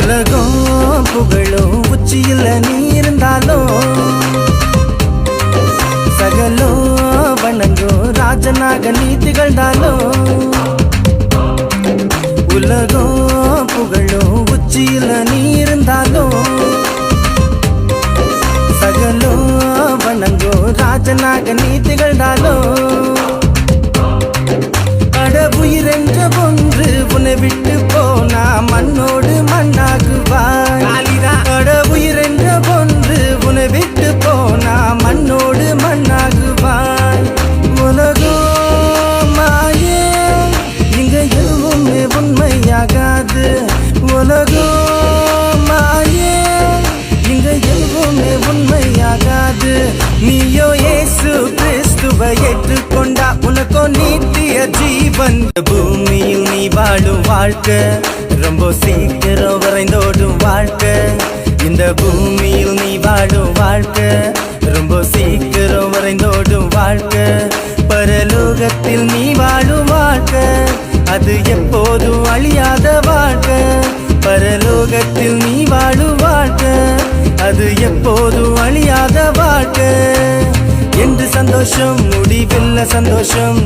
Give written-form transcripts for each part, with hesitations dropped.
உலகம் புகழும் உச்சியில் நீ இருந்தாலும் சகலோ வணங்கும் ராஜனாக நீ திகழ்ந்தாலும் உலகம் புகழும் உச்சியில் நீ இருந்தாலும் சகலோ வணங்கும் ராஜனாக நீ திகழ்ந்தாலும் உயிரென்ற ஒன்று உன்னை விட்டு போனா மண்ணோடு மண்ணாகுவாய். உயிரென்ற ஒன்று உன்னை விட்டு போனா மண்ணோடு மண்ணாகுவாய். உலகம் மாயே இங்க எதுவுமே உண்மையாகாது. உலகம் மாயே இங்க எதுவுமே உண்மையாகாது. நீயோ இயேசு கிறிஸ்துவை ஏற்றுக்கொண்டா உனக்கோ நித்திய ஜீவன். பூமியில் நீ வாழும் வாழ்க்கை ரொம்ப சீக்கிரம் வரைந்தோடும் வாழ்க்கை. இந்த பூமியில் நீ வாழும் வாழ்க்கை ரொம்ப சீக்கிரம் வரைந்தோடும் வாழ்க்கை. பரலோகத்தில் நீ வாழும் வாழ்க்கை அது எப்போதும் அழியாத வாழ்க்கை. பரலோகத்தில் நீ வாழும் வாழ்க்கை அது எப்போதும் அழியாத வாழ்க்கை. என்று சந்தோஷம் முடிவில்ல சந்தோஷம்,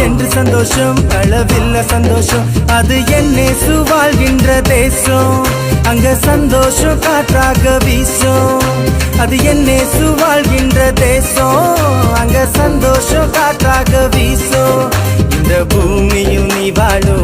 என்று சந்தோஷம் அளவில்ல சந்தோஷம். அது என்னேசு வாழ்கின்ற தேசம், அங்க சந்தோஷம் காற்றாக வீசும். அது என்னேசு வாழ்கின்ற தேசம், அங்க சந்தோஷம் காற்றாக வீசும். இந்த பூமியில் நீ வாழும்